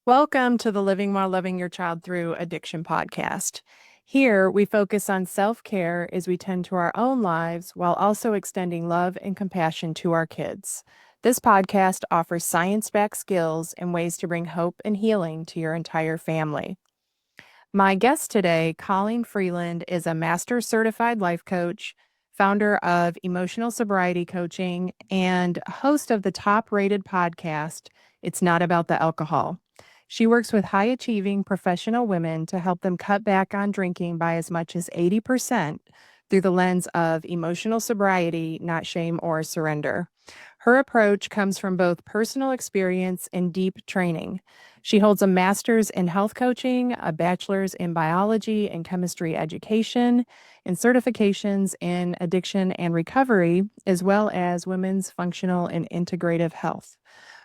Welcome to the Living While Loving Your Child Through Addiction podcast. Here, we focus on self care as we tend to our own lives while also extending love and compassion to our kids. This podcast offers science backed skills and ways to bring hope and healing to your entire family. My guest today, Colleen Freeland, is a master certified life coach, founder of Emotional Sobriety Coaching, and host of the top rated podcast, It's Not About the Alcohol. She works with high achieving professional women to help them cut back on drinking by as much as 80% through the lens of emotional sobriety, not shame or surrender. Her approach comes from both personal experience and deep training. She holds a master's in health coaching, a bachelor's in biology and chemistry education, and certifications in addiction and recovery, as well as women's functional and integrative health.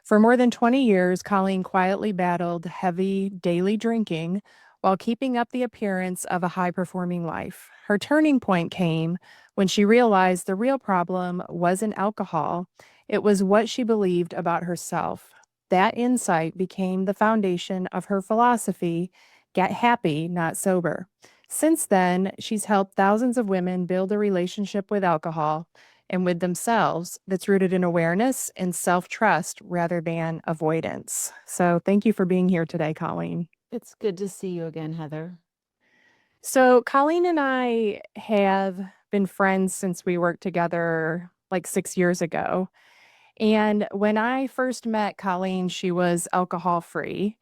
For more than 20 years, Colleen quietly battled heavy daily drinking while keeping up the appearance of a high performing life. Her turning point came when she realized the real problem wasn't alcohol, it was what she believed about herself. That insight became the foundation of her philosophy: get happy, not sober. Since then, she's helped thousands of women build a relationship with alcohol and with themselves that's rooted in awareness and self trust rather than avoidance. So, thank you for being here today, Colleen. It's good to see you again, Heather. So, Colleen and I have been friends since we worked together like 6 years ago. And when I first met Colleen, she was alcohol free.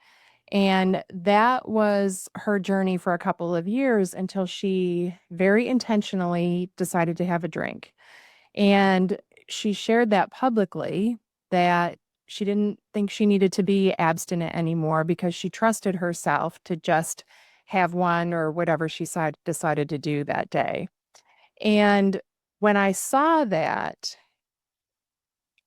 And that was her journey for a couple of years until she very intentionally decided to have a drink. And she shared that publicly, that she didn't think she needed to be abstinent anymore because she trusted herself to just have one or whatever she decided to do that day. And when I saw that,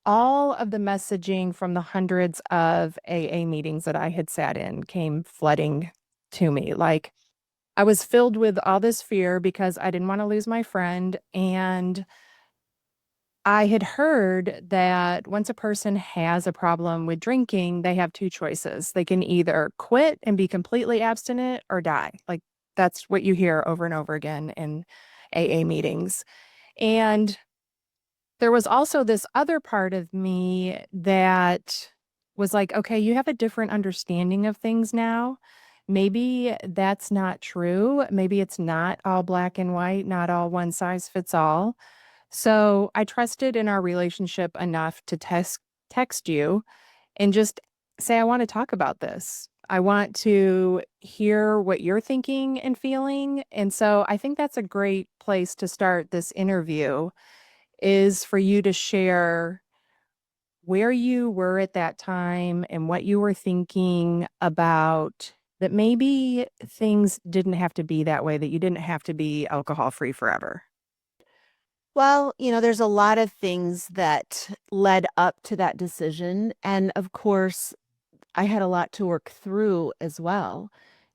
all of the messaging from the hundreds of AA meetings that I had sat in came flooding to me. Like, I was filled with all this fear because I didn't want to lose my friend. And I had heard that once a person has a problem with drinking, they have two choices. They can either quit and be completely abstinent or die. Like, that's what you hear over and over again in AA meetings. And there was also this other part of me that was like, okay, you have a different understanding of things now. Maybe that's not true. Maybe it's not all black and white, not all one size fits all. So I trusted in our relationship enough to text you and just say, I want to talk about this. I want to hear what you're thinking and feeling. And so I think that's a great place to start this interview, is for you to share where you were at that time and what you were thinking about, that maybe things didn't have to be that way, that you didn't have to be alcohol free forever. Well, there's a lot of things that led up to that decision. And of course, I had a lot to work through as well.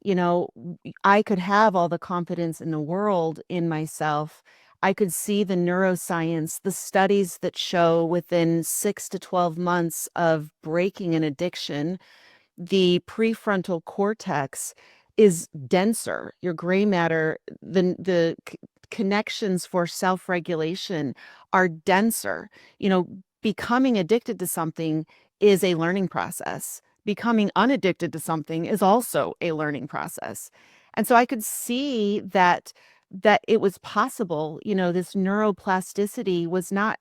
I could have all the confidence in the world in myself. I could see the neuroscience, the studies that show within 6 to 12 months of breaking an addiction, the prefrontal cortex is denser. Your gray matter, the connections for self-regulation are denser. Becoming addicted to something is a learning process. Becoming unaddicted to something is also a learning process. And so I could see that it was possible. This neuroplasticity was not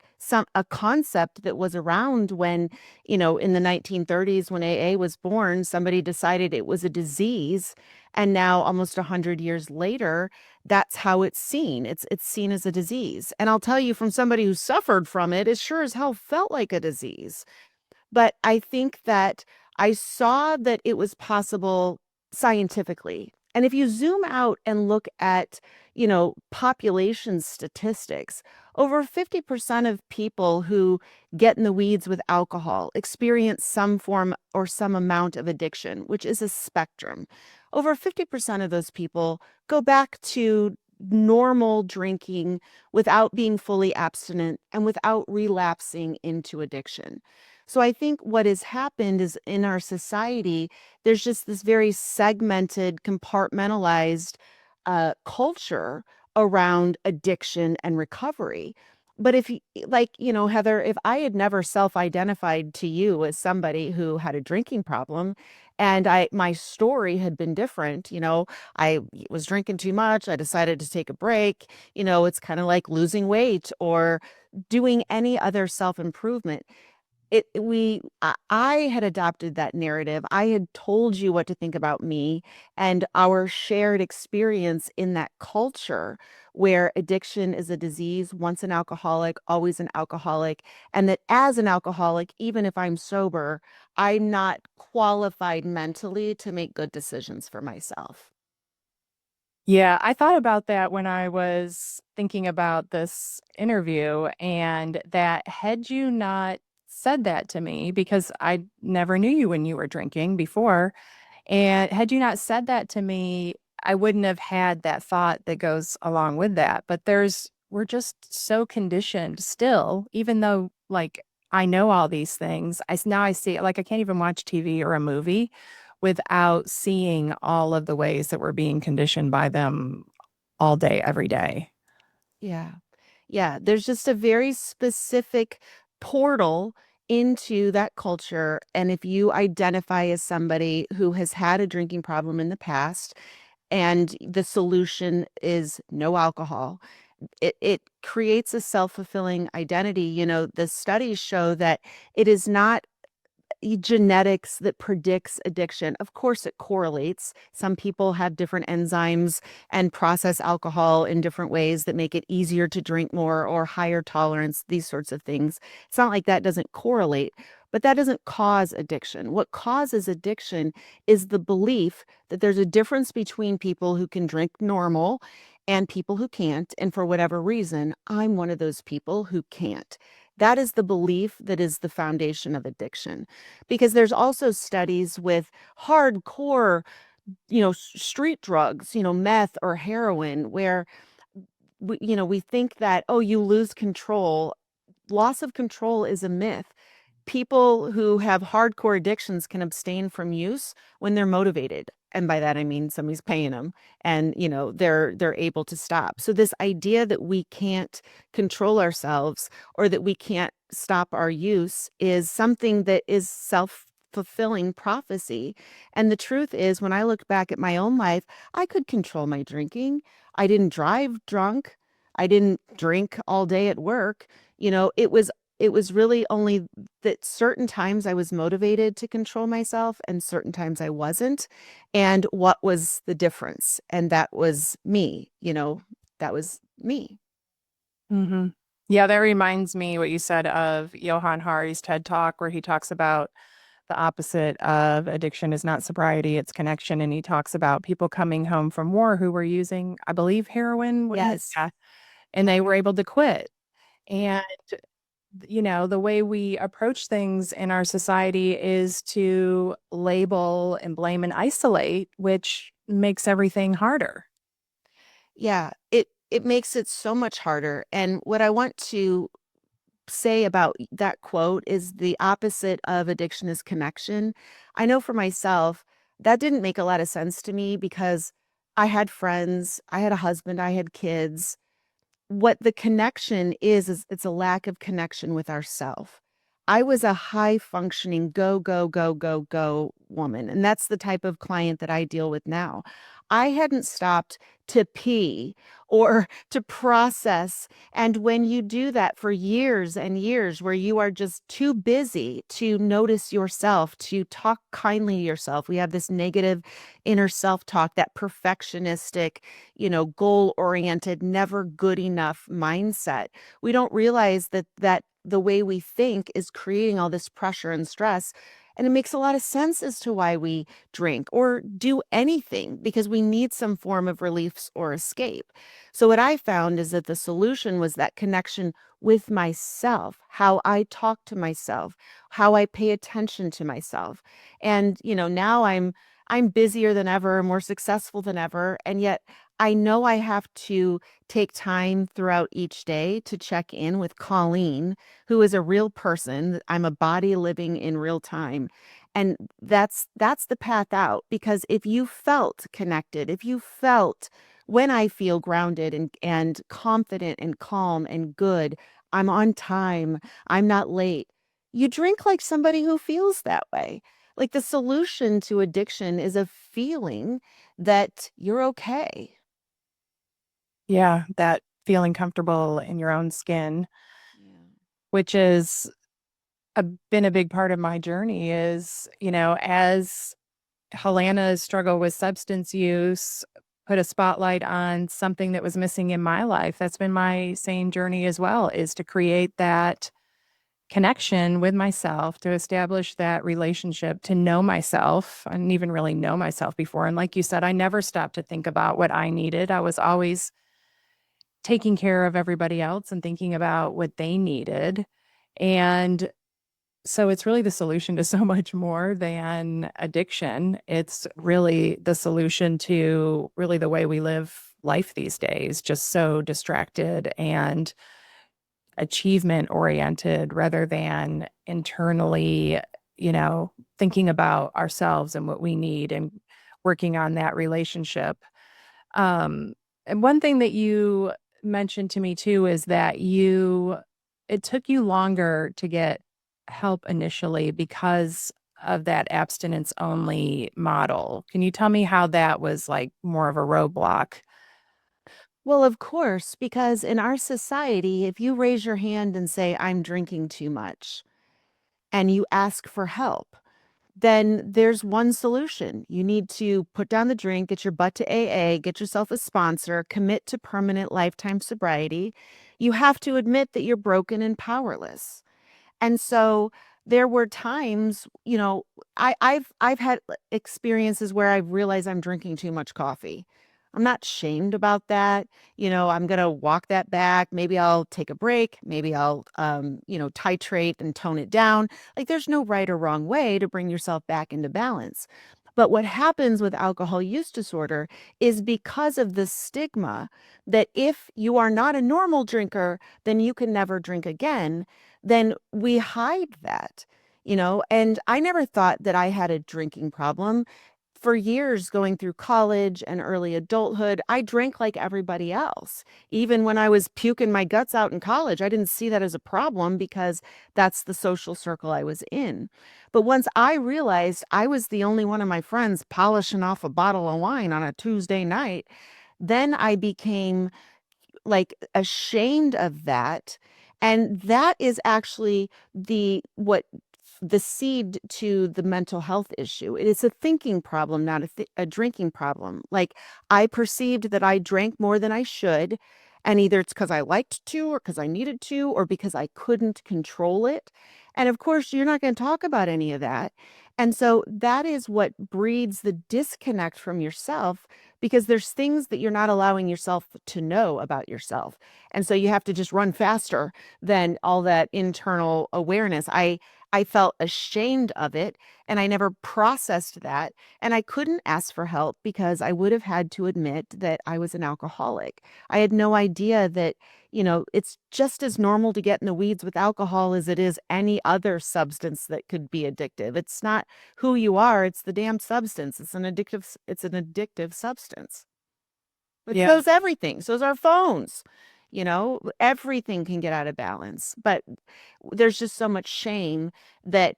a concept that was around when, in the 1930s, when AA was born. Somebody decided it was a disease, and now almost 100 years later, that's how it's seen. It's seen as a disease. And I'll tell you, from somebody who suffered from it, it sure as hell felt like a disease. But I think that I saw that it was possible scientifically. And if you zoom out and look at, population statistics, over 50% of people who get in the weeds with alcohol experience some form or some amount of addiction, which is a spectrum. Over 50% of those people go back to normal drinking without being fully abstinent and without relapsing into addiction. So I think what has happened is in our society, there's just this very segmented, compartmentalized culture around addiction and recovery. But if you, like, Heather, if I had never self-identified to you as somebody who had a drinking problem and my story had been different, I was drinking too much, I decided to take a break, it's kind of like losing weight or doing any other self-improvement. I had adopted that narrative. I had told you what to think about me and our shared experience in that culture where addiction is a disease, once an alcoholic, always an alcoholic, and that as an alcoholic, even if I'm sober, I'm not qualified mentally to make good decisions for myself. Yeah, I thought about that when I was thinking about this interview, and that had you not said that to me, because I never knew you when you were drinking before, and had you not said that to me, I wouldn't have had that thought that goes along with that. But we're just so conditioned still, even though like I know all these things. Now I see like I can't even watch TV or a movie without seeing all of the ways that we're being conditioned by them all day, every day. Yeah. Yeah, there's just a very specific portal into that culture. And if you identify as somebody who has had a drinking problem in the past and the solution is no alcohol, it creates a self-fulfilling identity. The studies show that it is not genetics that predicts addiction. Of course, it correlates. Some people have different enzymes and process alcohol in different ways that make it easier to drink more or higher tolerance, these sorts of things. It's not like that doesn't correlate, but that doesn't cause addiction. What causes addiction is the belief that there's a difference between people who can drink normal and people who can't. And for whatever reason, I'm one of those people who can't. That is the belief that is the foundation of addiction. Because there's also studies with hardcore, street drugs, meth or heroin, where we think that, oh, you lose control. Loss of control is a myth. People who have hardcore addictions can abstain from use when they're motivated. And by that I mean somebody's paying them and they're able to stop. So this idea that we can't control ourselves or that we can't stop our use is something that is self-fulfilling prophecy. And the truth is, when I look back at my own life, I could control my drinking. I didn't drive drunk. I didn't drink all day at work. It was really only that certain times I was motivated to control myself and certain times I wasn't. And what was the difference? And that was me, that was me. Hmm. Yeah, that reminds me what you said of Johann Hari's TED Talk, where he talks about the opposite of addiction is not sobriety, it's connection. And he talks about people coming home from war who were using, I believe, heroin. Yes. Yeah. And they were able to quit. And the way we approach things in our society is to label and blame and isolate, which makes everything harder. Yeah, it makes it so much harder. And what I want to say about that quote is the opposite of addiction is connection. I know for myself, that didn't make a lot of sense to me because I had friends, I had a husband, I had kids. What the connection is it's a lack of connection with ourself. I was a high functioning go, go, go, go, go woman. And that's the type of client that I deal with now. I hadn't stopped to pee or to process. And when you do that for years and years, where you are just too busy to notice yourself, to talk kindly to yourself, we have this negative inner self talk, that perfectionistic, goal oriented, never good enough mindset. We don't realize that the way we think is creating all this pressure and stress. And it makes a lot of sense as to why we drink or do anything because we need some form of relief or escape. So, what I found is that the solution was that connection with myself, how I talk to myself, how I pay attention to myself. And, now I'm busier than ever, more successful than ever, and yet I know I have to take time throughout each day to check in with Colleen, who is a real person. I'm a body living in real time. And that's the path out, because if you felt connected, if you felt when I feel grounded and confident and calm and good, I'm on time, I'm not late. You drink like somebody who feels that way. Like the solution to addiction is a feeling that you're okay. Yeah, that feeling comfortable in your own skin, Yeah. which is been a big part of my journey is, as Helena's struggle with substance use put a spotlight on something that was missing in my life. That's been my same journey as well, is to create that connection with myself, to establish that relationship, to know myself. I didn't even really know myself before. And like you said, I never stopped to think about what I needed. I was always taking care of everybody else and thinking about what they needed. And so it's really the solution to so much more than addiction. It's really the solution to really the way we live life these days, just so distracted and achievement oriented rather than internally, thinking about ourselves and what we need and working on that relationship. Um, and one thing that you mentioned to me too is that it took you longer to get help initially because of that abstinence only model. Can you tell me how that was like more of a roadblock? Well, of course, because in our society, if you raise your hand and say, I'm drinking too much, and you ask for help, then there's one solution. You need to put down the drink, get your butt to AA, get yourself a sponsor, commit to permanent lifetime sobriety. You have to admit that you're broken and powerless. And so there were times, I've had experiences where I realize I'm drinking too much coffee. I'm not shamed about that. I'm gonna walk that back. Maybe I'll take a break. Maybe I'll, titrate and tone it down. Like there's no right or wrong way to bring yourself back into balance. But what happens with alcohol use disorder is because of the stigma that if you are not a normal drinker, then you can never drink again, then we hide that, and I never thought that I had a drinking problem. For years, going through college and early adulthood, I drank like everybody else. Even when I was puking my guts out in college, I didn't see that as a problem because that's the social circle I was in. But once I realized I was the only one of my friends polishing off a bottle of wine on a Tuesday night, then I became like ashamed of that. And that is actually the seed to the mental health issue. It is a thinking problem, not a drinking problem. Like I perceived that I drank more than I should. And either it's because I liked to, or because I needed to, or because I couldn't control it. And of course, you're not going to talk about any of that. And so that is what breeds the disconnect from yourself, because there's things that you're not allowing yourself to know about yourself. And so you have to just run faster than all that internal awareness. I felt ashamed of it, and I never processed that, and I couldn't ask for help because I would have had to admit that I was an alcoholic. I had no idea that, it's just as normal to get in the weeds with alcohol as it is any other substance that could be addictive. It's not who you are, it's the damn substance. It's an addictive substance. But Yeah. so's everything. So's our phones. Everything can get out of balance. But there's just so much shame that,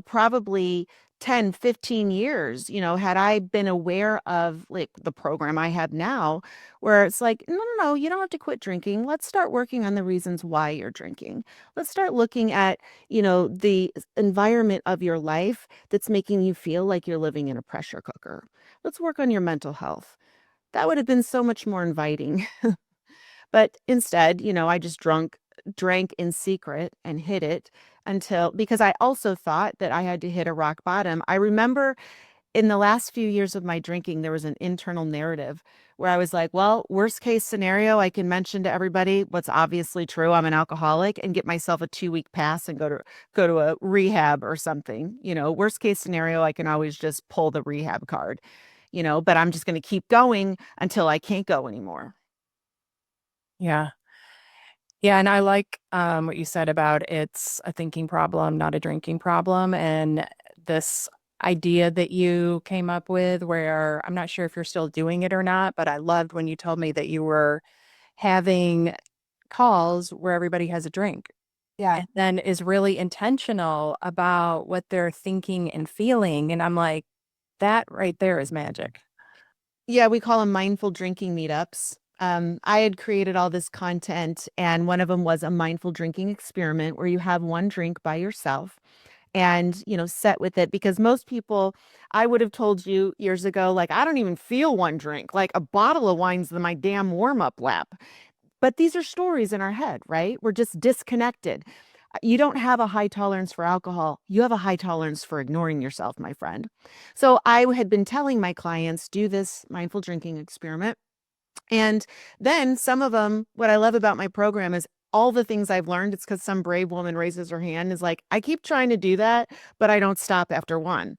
probably 10, 15 years, had I been aware of like the program I have now, where it's like, no, no, no, you don't have to quit drinking. Let's start working on the reasons why you're drinking. Let's start looking at, the environment of your life that's making you feel like you're living in a pressure cooker. Let's work on your mental health. That would have been so much more inviting. But instead, I just drank in secret and hid it until, because I also thought that I had to hit a rock bottom. I remember in the last few years of my drinking, there was an internal narrative where I was like, well, worst case scenario, I can mention to everybody what's obviously true. I'm an alcoholic and get myself a 2-week pass and go to a rehab or something. Worst case scenario, I can always just pull the rehab card, but I'm just going to keep going until I can't go anymore. Yeah. Yeah, and I like what you said about it's a thinking problem, not a drinking problem. And this idea that you came up with, where I'm not sure if you're still doing it or not, but I loved when you told me that you were having calls where everybody has a drink Yeah. and then is really intentional about what they're thinking and feeling. And I'm like, that right there is magic. Yeah, we call them mindful drinking meetups. I had created all this content, and one of them was a mindful drinking experiment where you have one drink by yourself and, set with it. Because most people, I would have told you years ago, like, I don't even feel one drink. Like a bottle of wine's my damn warm up lap. But these are stories in our head, right? We're just disconnected. You don't have a high tolerance for alcohol. You have a high tolerance for ignoring yourself, my friend. So I had been telling my clients, do this mindful drinking experiment. And then some of them, what I love about my program is all the things I've learned. It's because some brave woman raises her hand, is like, I keep trying to do that, but I don't stop after one.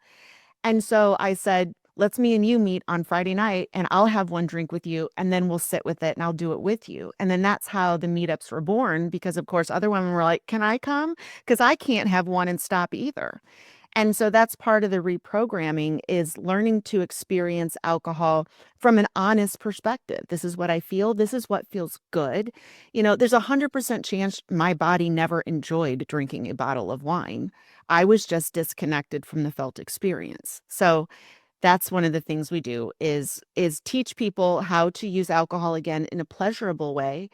And so I said, let's me and you meet on Friday night and I'll have one drink with you and then we'll sit with it and I'll do it with you. And then that's how the meetups were born because, of course, other women were like, can I come? Because I can't have one and stop either. And so that's part of the reprogramming is learning to experience alcohol from an honest perspective. This is what I feel. This is what feels good. There's 100% chance my body never enjoyed drinking a bottle of wine. I was just disconnected from the felt experience. So that's one of the things we do is teach people how to use alcohol again in a pleasurable way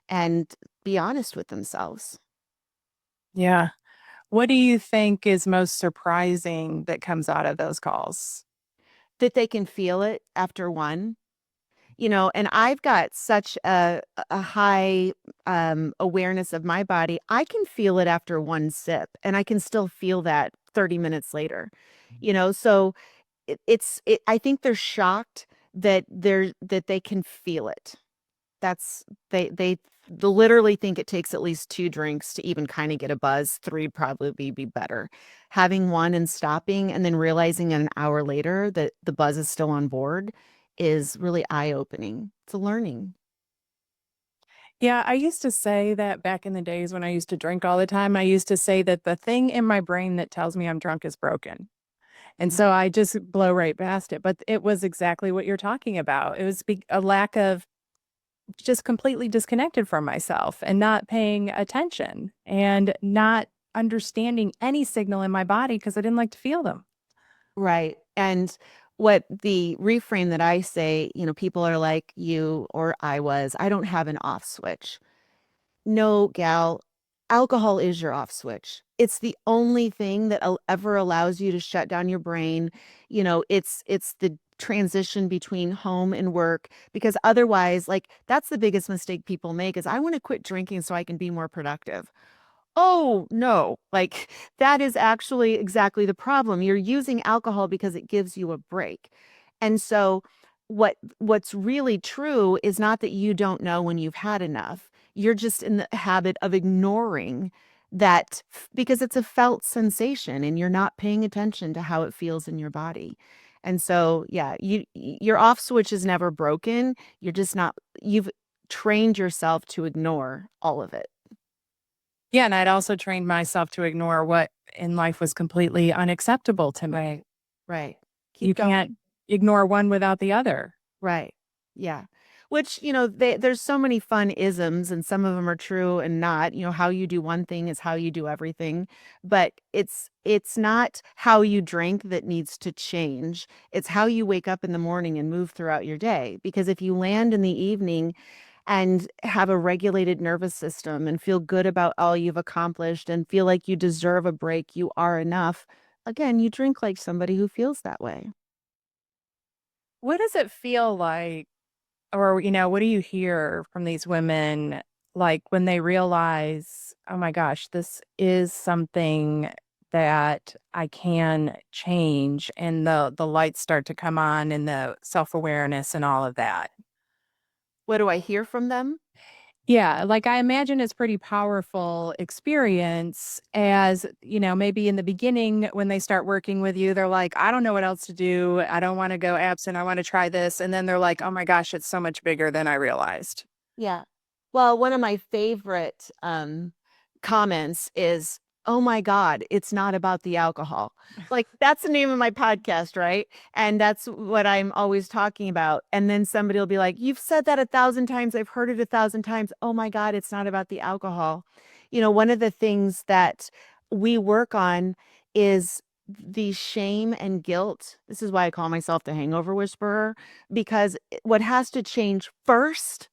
and be honest with themselves. Yeah. What do you think is most surprising that comes out of those calls? That they can feel it after one. And I've got such a high awareness of my body. I can feel it after one sip and I can still feel that 30 minutes later. So I think they're shocked that they can feel it. That's they literally think it takes at least 2 drinks to even kind of get a buzz. 3 probably be better. Having one and stopping and then realizing an hour later that the buzz is still on board is really eye-opening. It's a learning. Yeah, I used to say that back in the days when I used to drink all the time, I used to say that the thing in my brain that tells me I'm drunk is broken. And Mhm. so I just blow right past it. But it was exactly what you're talking about. It was a lack of just completely disconnected from myself and not paying attention and not understanding any signal in my body because I didn't like to feel them. Right. And what the reframe that I say, people are like you or I don't have an off switch. No, gal, alcohol is your off switch. It's the only thing that ever allows you to shut down your brain. It's the transition between home and work because otherwise, like that's the biggest mistake people make is I want to quit drinking so I can be more productive. Oh, no. Like that is actually exactly the problem. You're using alcohol because it gives you a break. And so what's really true is not that you don't know when you've had enough. You're just in the habit of ignoring that because it's a felt sensation and you're not paying attention to how it feels in your body. And so, yeah, your off switch is never broken. You're just not you've trained yourself to ignore all of it. Yeah. And I'd also trained myself to ignore what in life was completely unacceptable to me. Right. Right. You Keep can't going. ignore one without the other. Right. Yeah. Which, there's so many fun isms and some of them are true and not. How you do one thing is how you do everything. But it's not how you drink that needs to change. It's how you wake up in the morning and move throughout your day. Because if you land in the evening and have a regulated nervous system and feel good about all you've accomplished and feel like you deserve a break, you are enough. Again, you drink like somebody who feels that way. What does it feel like? Or, what do you hear from these women, like, when they realize, "Oh my gosh, this is something that I can change and the lights start to come on and the self-awareness and all of that. What do I hear from them? Yeah, like, I imagine it's pretty powerful experience as, maybe in the beginning when they start working with you, they're like, "I don't know what else to do. I don't wanna go absent. I wanna try this." And then they're like, "Oh my gosh, it's so much bigger than I realized." Yeah. Well, one of my favorite, comments is, "Oh my god, it's not about the alcohol." Like, that's the name of my podcast, right? And that's what I'm always talking about, and then somebody will be like, "You've said that 1,000 times, I've heard it 1,000 times. Oh my god, it's not about the alcohol." One of the things that we work on is the shame and guilt. This is why I call myself the hangover whisperer, because what has to change first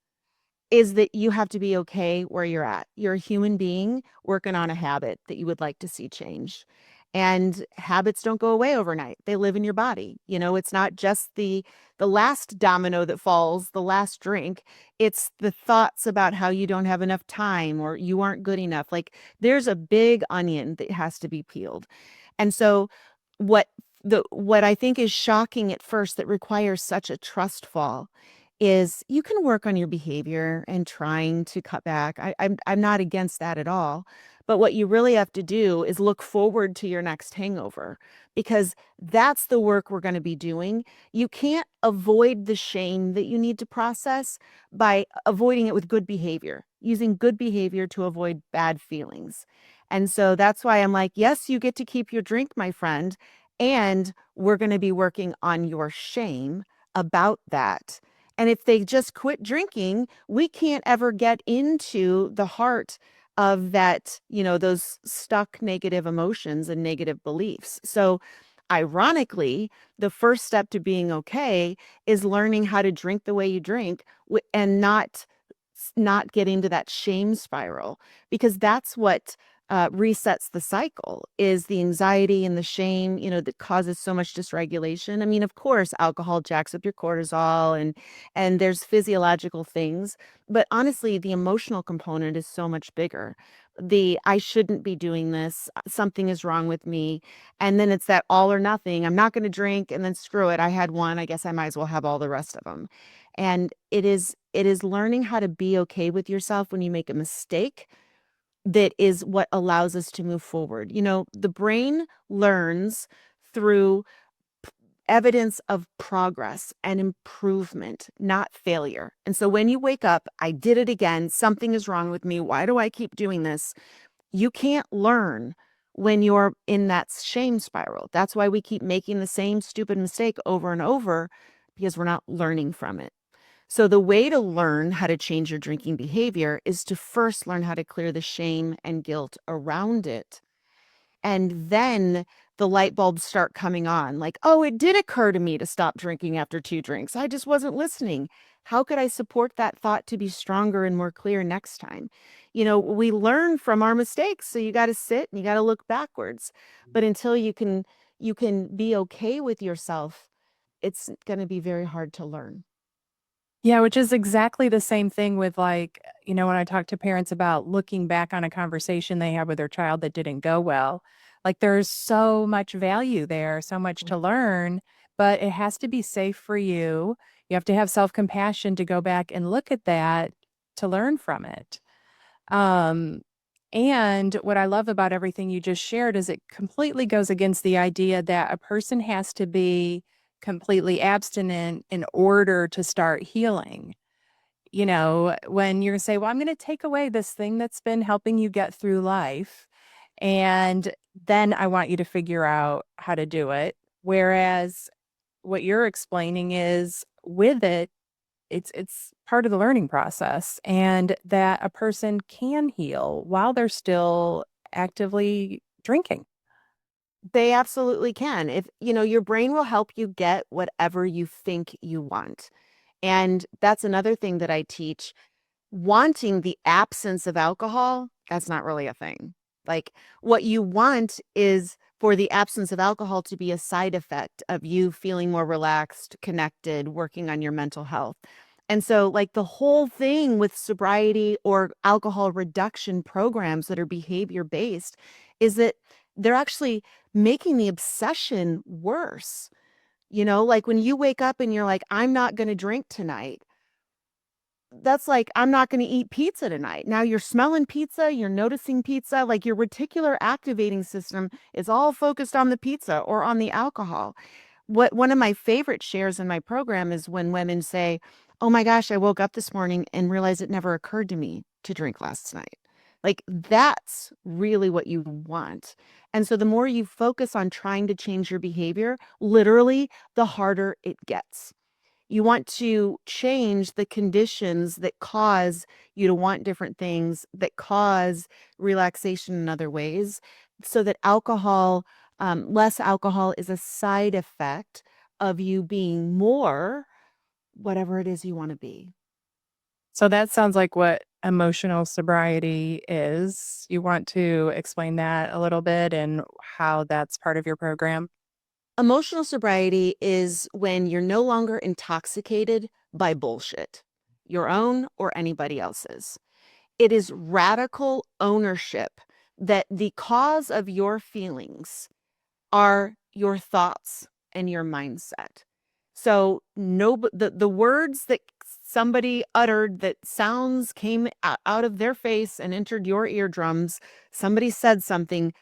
is that you have to be okay where you're at. You're a human being working on a habit that you would like to see change. And habits don't go away overnight. They live in your body. It's not just the last domino that falls, the last drink. It's the thoughts about how you don't have enough time or you aren't good enough. Like there's a big onion that has to be peeled. And so what what I think is shocking at first that requires such a trust fall is you can work on your behavior and trying to cut back. I'm not against that at all. But what you really have to do is look forward to your next hangover because that's the work we're going to be doing. You can't avoid the shame that you need to process by avoiding it with good behavior, using good behavior to avoid bad feelings. And so that's why I'm like, yes, you get to keep your drink, my friend. And we're going to be working on your shame about that. And if they just quit drinking, we can't ever get into the heart of that, those stuck negative emotions and negative beliefs. So, ironically, the first step to being okay is learning how to drink the way you drink and not get into that shame spiral because that's what resets the cycle is the anxiety and the shame, that causes so much dysregulation. I mean, of course, alcohol jacks up your cortisol and there's physiological things, but honestly, the emotional component is so much bigger. The I shouldn't be doing this, something is wrong with me. And then it's that all or nothing. I'm not going to drink and then screw it. I had one. I guess I might as well have all the rest of them. And it is learning how to be okay with yourself when you make a mistake that is what allows us to move forward. The brain learns through evidence of progress and improvement, not failure. And so when you wake up, I did it again, something is wrong with me. Why do I keep doing this? You can't learn when you're in that shame spiral. That's why we keep making the same stupid mistake over and over because we're not learning from it. So, the way to learn how to change your drinking behavior is to first learn how to clear the shame and guilt around it. And then the light bulbs start coming on like, oh, it did occur to me to stop drinking after 2 drinks. I just wasn't listening. How could I support that thought to be stronger and more clear next time? We learn from our mistakes. So you got to sit and you got to look backwards. But until you can be okay with yourself, it's going to be very hard to learn. Yeah, which is exactly the same thing with like, when I talk to parents about looking back on a conversation they had with their child that didn't go well. Like there's so much value there, so much to learn, but it has to be safe for you. You have to have self-compassion to go back and look at that to learn from it. Um, and what I love about everything you just shared is it completely goes against the idea that a person has to be completely abstinent in order to start healing. When you're gonna say, well, I'm going to take away this thing that's been helping you get through life, and then I want you to figure out how to do it. Whereas what you're explaining is with it, it's part of the learning process and that a person can heal while they're still actively drinking. They absolutely can. If your brain will help you get whatever you think you want. And that's another thing that I teach. Wanting the absence of alcohol, that's not really a thing. Like what you want is for the absence of alcohol to be a side effect of you feeling more relaxed, connected, working on your mental health. And so, like the whole thing with sobriety or alcohol reduction programs that are behavior based is that they're actually making the obsession worse. Like when you wake up and you're like, I'm not going to drink tonight. That's like, I'm not going to eat pizza tonight. Now you're smelling pizza, you're noticing pizza, like your reticular activating system is all focused on the pizza or on the alcohol. One of my favorite shares in my program is when women say, "Oh my gosh, I woke up this morning and realized it never occurred to me to drink last night." Like that's really what you want. And so the more you focus on trying to change your behavior, literally, the harder it gets. You want to change the conditions that cause you to want different things, that cause relaxation in other ways, so that less alcohol is a side effect of you being more whatever it is you want to be. So that sounds like what emotional sobriety is. You want to explain that a little bit and how that's part of your program? Emotional sobriety is when you're no longer intoxicated by bullshit, your own or anybody else's. It is radical ownership that the cause of your feelings are your thoughts and your mindset. So no, the words that somebody uttered that sounds came out of their face and entered your eardrums, somebody said something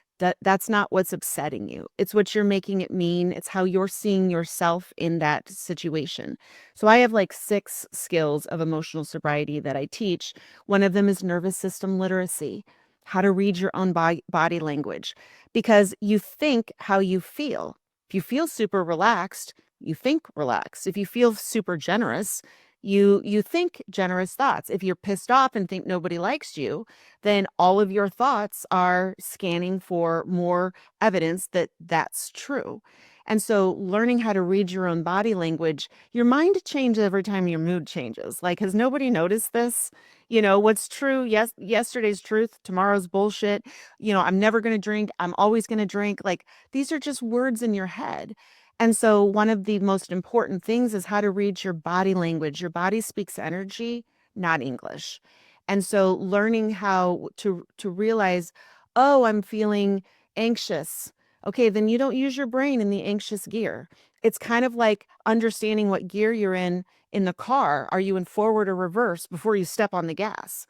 that's not what's upsetting you. It's what you're making it mean. It's how you're seeing yourself in that situation. So I have like 6 skills of emotional sobriety that I teach. One of them is nervous system literacy, how to read your own body language, because you think how you feel. If you feel super relaxed, you think relaxed. If you feel super generous, you think generous thoughts. If you're pissed off and think nobody likes you, then all of your thoughts are scanning for more evidence that that's true. And so learning how to read your own body language, your mind changes every time your mood changes. Like, has nobody noticed this? What's true, yes, yesterday's truth, tomorrow's bullshit. I'm never going to drink, I'm always going to drink. Like, these are just words in your head. And so one of the most important things is how to read your body language. Your body speaks energy, not English. And so learning how to realize, oh, I'm feeling anxious. Okay, then you don't use your brain in the anxious gear. It's kind of like understanding what gear you're in the car. Are you in forward or reverse before you step on the gas?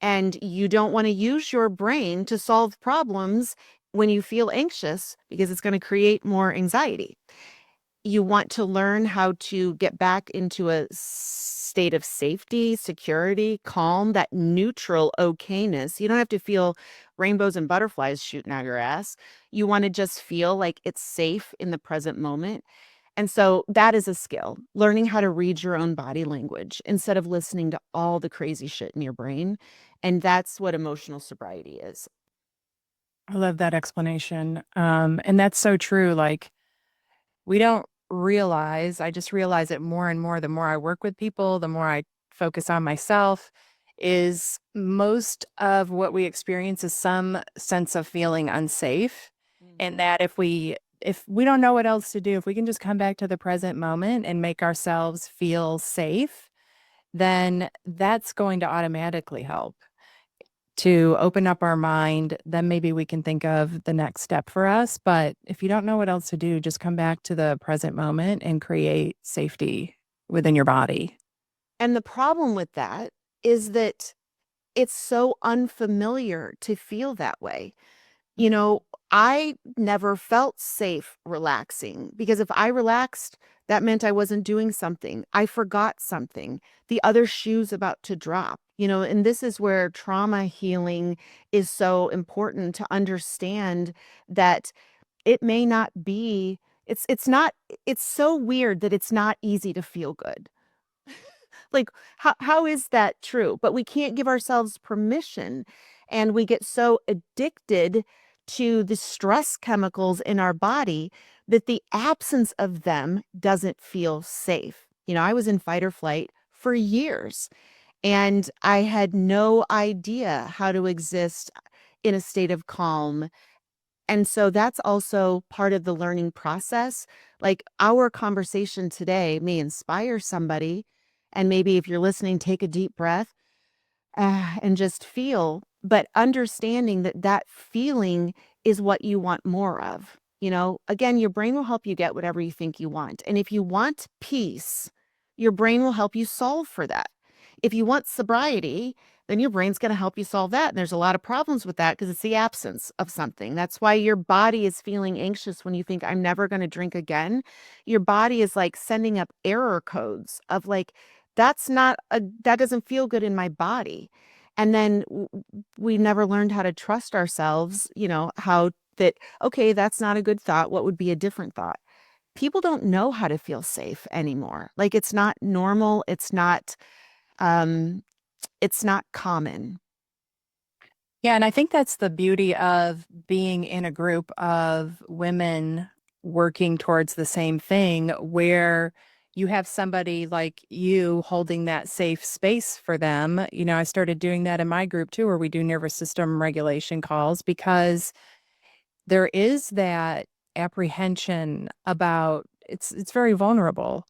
And you don't want to use your brain to solve problems when you feel anxious because it's going to create more anxiety. You want to learn how to get back into a state of safety, security, calm, that neutral okayness. You don't have to feel rainbows and butterflies shooting out your ass. You want to just feel like it's safe in the present moment. And so that is a skill, learning how to read your own body language instead of listening to all the crazy shit in your brain. And that's what emotional sobriety is. I love that explanation. And that's so true. Like, we don't realize, I just realize it more and more the more I work with people, the more I focus on myself, is most of what we experience is some sense of feeling unsafe. And Mhm. that if we don't know what else to do, if we can just come back to the present moment and make ourselves feel safe, then that's going to automatically help to open up our mind. Then maybe we can think of the next step for us. But if you don't know what else to do, just come back to the present moment and create safety within your body. And the problem with that is that it's so unfamiliar to feel that way. You know, I never felt safe relaxing because if I relaxed, that meant I wasn't doing something. I forgot something. The other shoe's about to drop. And this is where trauma healing is so important to understand that it may not be it's not it's so weird that it's not easy to feel good. Like, how is that true? But we can't give ourselves permission, and we get so addicted to the stress chemicals in our body that the absence of them doesn't feel safe. I was in fight or flight for years, and I had no idea how to exist in a state of calm. And so that's also part of the learning process. Like, our conversation today may inspire somebody. And maybe if you're listening, take a deep breath and just feel. But understanding that that feeling is what you want more of. Again, your brain will help you get whatever you think you want. And if you want peace, your brain will help you solve for that. If you want sobriety, then your brain's going to help you solve that. And there's a lot of problems with that because it's the absence of something. That's why your body is feeling anxious when you think, I'm never going to drink again. Your body is like sending up error codes of like, that doesn't feel good in my body. And then we never learned how to trust ourselves, how that, okay, that's not a good thought. What would be a different thought? People don't know how to feel safe anymore. Like it's not normal. Um, it's not common. Yeah, and I think that's the beauty of being in a group of women working towards the same thing, where you have somebody like you holding that safe space for them. I started doing that in my group too, where we do nervous system regulation calls because there is that apprehension about it's very vulnerable,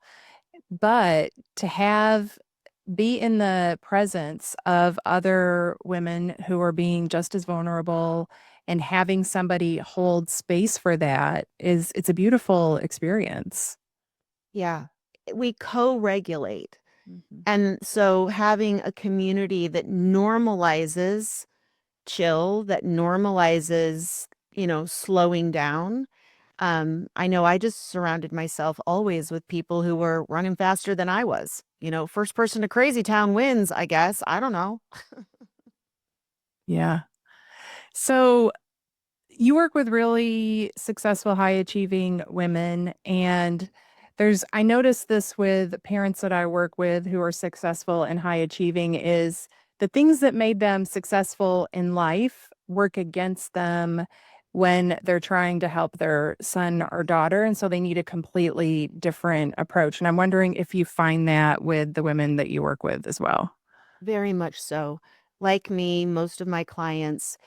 but to have be in the presence of other women who are being just as vulnerable and having somebody hold space for that it's a beautiful experience. Yeah. We co-regulate. Mhm. And so having a community that normalizes chill, that normalizes, slowing down. I know I just surrounded myself always with people who were running faster than I was. First person to crazy town wins, I guess. I don't know. Yeah. So you work with really successful, high achieving women. And I noticed this with parents that I work with who are successful and high achieving is the things that made them successful in life work against them when they're trying to help their son or daughter. And so they need a completely different approach. And I'm wondering if you find that with the women that you work with as well. Very much so. Like me, most of my clients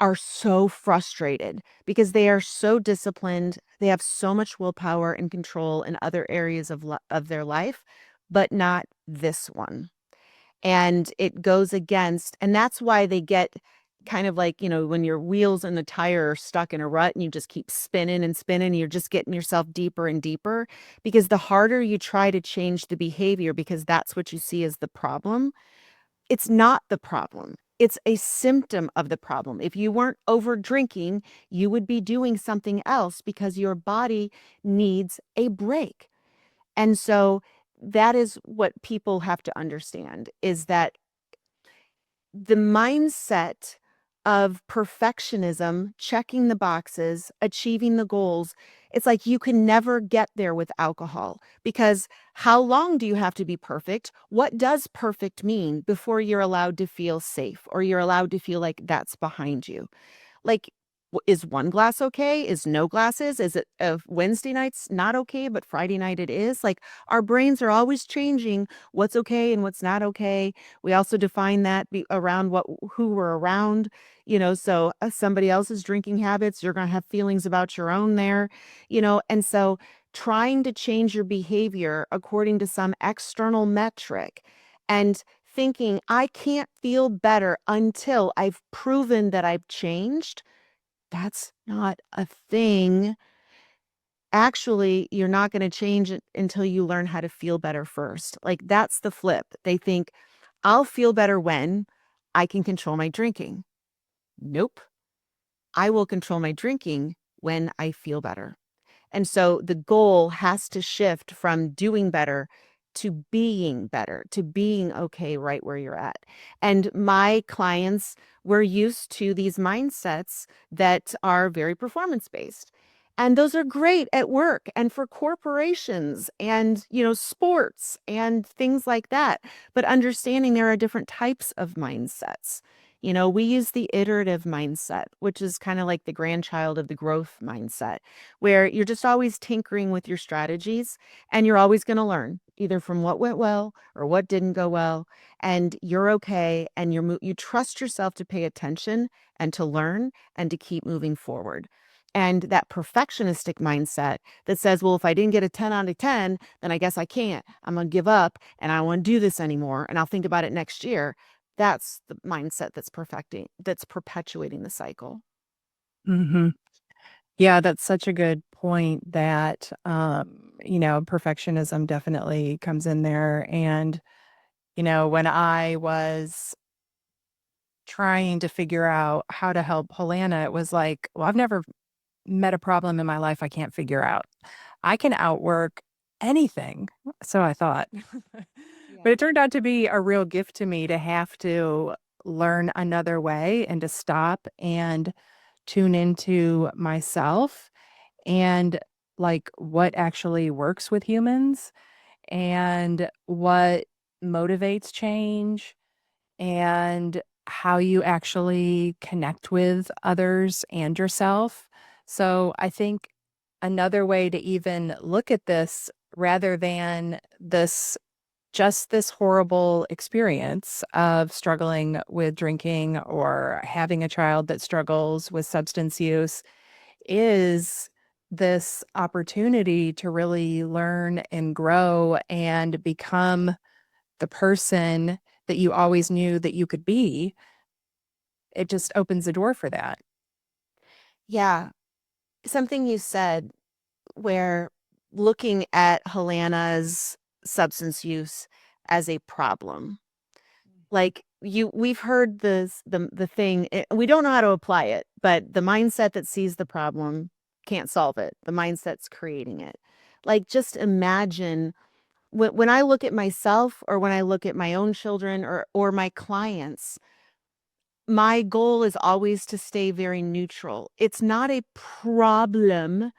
are so frustrated because they are so disciplined. They have so much willpower and control in other areas of their life, but not this one. And it goes against, and that's why they get kind of like, when your wheels in the tire are stuck in a rut and you just keep spinning and spinning, you're just getting yourself deeper and deeper because the harder you try to change the behavior, because that's what you see as the problem, it's not the problem. It's a symptom of the problem. If you weren't over drinking, you would be doing something else because your body needs a break. And so that is what people have to understand, is that the mindset of perfectionism, checking the boxes, achieving the goals, it's like you can never get there with alcohol because how long do you have to be perfect? What does perfect mean before you're allowed to feel safe or you're allowed to feel like that's behind you? Like, is one glass okay? Is no glasses? Is it Wednesday night's not okay, but Friday night it is? Like, our brains are always changing what's okay and what's not okay. We also define that around who we're around. So somebody else's drinking habits, you're going to have feelings about your own there. And so trying to change your behavior according to some external metric and thinking, I can't feel better until I've proven that I've changed, that's not a thing. Actually, you're not going to change it until you learn how to feel better first. Like that's the flip. They think, I'll feel better when I can control my drinking. Nope. I will control my drinking when I feel better. And so the goal has to shift from doing better, to being okay right where you're at. And my clients were used to these mindsets that are very performance based. And those are great at work and for corporations and, sports and things like that. But understanding there are different types of mindsets. We use the iterative mindset, which is kind of like the grandchild of the growth mindset, where you're just always tinkering with your strategies and you're always going to learn either from what went well or what didn't go well. And you're okay. And you trust yourself to pay attention and to learn and to keep moving forward. And that perfectionistic mindset that says, well, if I didn't get a 10 out of 10, then I guess I can't. I'm going to give up and I don't want to do this anymore. And I'll think about it next year. That's the mindset that's perpetuating the cycle. Mhm. Yeah, that's such a good point that, perfectionism definitely comes in there. And, when I was trying to figure out how to help Helena, it was like, well, I've never met a problem in my life I can't figure out. I can outwork anything. So I thought. But Yeah. it turned out to be a real gift to me to have to learn another way and to stop and tune into myself and like what actually works with humans and what motivates change and how you actually connect with others and yourself. So I think another way to even look at this rather than this horrible experience of struggling with drinking or having a child that struggles with substance use is this opportunity to really learn and grow and become the person that you always knew that you could be. It just opens the door for that. Yeah. Something you said where looking at Helena's substance use as a problem. Like we've heard the thing, we don't know how to apply it, but the mindset that sees the problem can't solve it. The mindset's creating it. Like just imagine when I look at myself or when I look at my own children or my clients, my goal is always to stay very neutral. It's not a problem,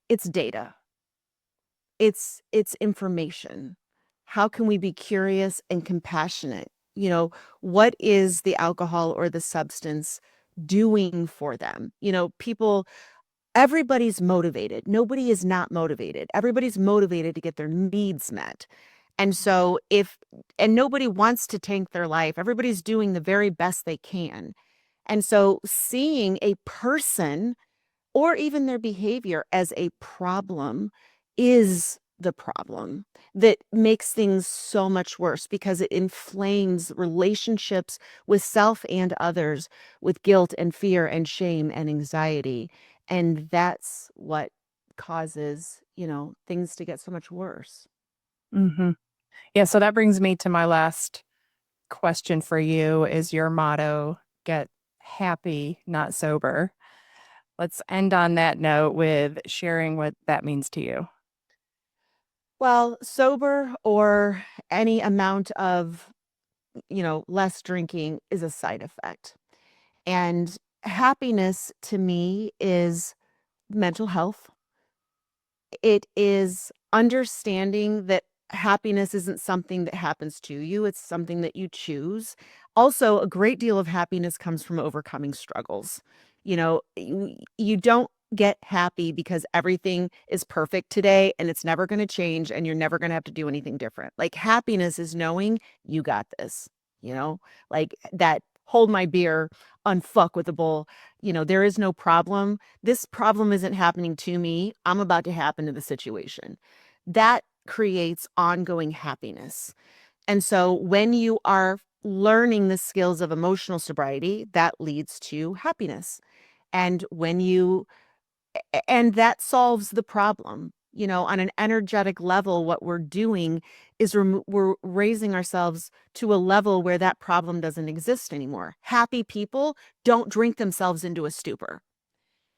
it's data. It's information. How can we be curious and compassionate? What is the alcohol or the substance doing for them? People, everybody's motivated. Nobody is not motivated. Everybody's motivated to get their needs met. And so and nobody wants to tank their life. Everybody's doing the very best they can. And so seeing a person or even their behavior as a problem is the problem that makes things so much worse because it inflames relationships with self and others with guilt and fear and shame and anxiety. And that's what causes, things to get so much worse. Hmm. Yeah, so that brings me to my last question for you. Is your motto get happy, not sober? Let's end on that note with sharing what that means to you. Well, sober or any amount of, less drinking is a side effect. And happiness to me is mental health. It is understanding that happiness isn't something that happens to you, it's something that you choose. Also, a great deal of happiness comes from overcoming struggles. You don't get happy because everything is perfect today and it's never going to change and you're never going to have to do anything different. Like happiness is knowing you got this, like that hold my beer, unfuck with the bull. There is no problem. This problem isn't happening to me. I'm about to happen to the situation. That creates ongoing happiness. And so when you are learning the skills of emotional sobriety, that leads to happiness. And that solves the problem. On an energetic level, what we're doing is we're raising ourselves to a level where that problem doesn't exist anymore. Happy people don't drink themselves into a stupor.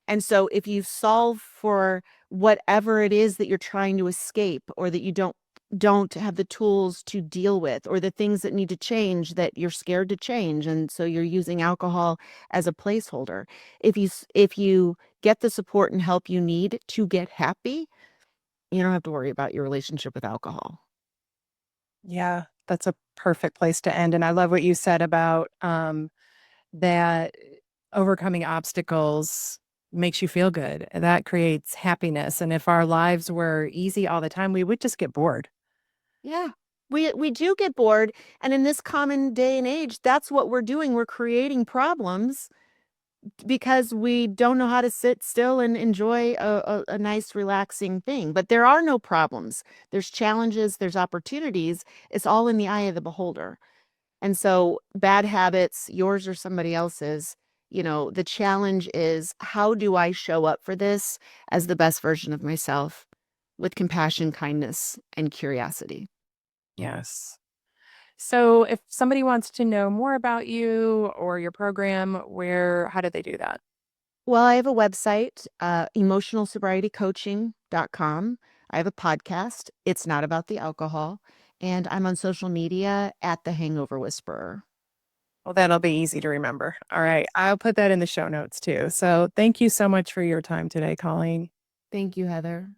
And so if you solve for whatever it is that you're trying to escape or that you don't have the tools to deal with or the things that need to change that you're scared to change and so you're using alcohol as a placeholder. If you get the support and help you need to get happy, you don't have to worry about your relationship with alcohol. Yeah, that's a perfect place to end. And I love what you said about that overcoming obstacles makes you feel good. And that creates happiness. And if our lives were easy all the time, we would just get bored. Yeah. We do get bored, and in this common day and age, that's what we're doing. We're creating problems because we don't know how to sit still and enjoy a nice, relaxing thing. But there are no problems. There's challenges, there's opportunities. It's all in the eye of the beholder. And so, bad habits, yours or somebody else's, The challenge is, how do I show up for this as the best version of myself with compassion, kindness, and curiosity? Yes. So if somebody wants to know more about you or your program, how do they do that? Well, I have a website, emotionalsobrietycoaching.com. I have a podcast. It's not about the alcohol. And I'm on social media at The Hangover Whisperer. Well, that'll be easy to remember. All right. I'll put that in the show notes too. So thank you so much for your time today, Colleen. Thank you, Heather.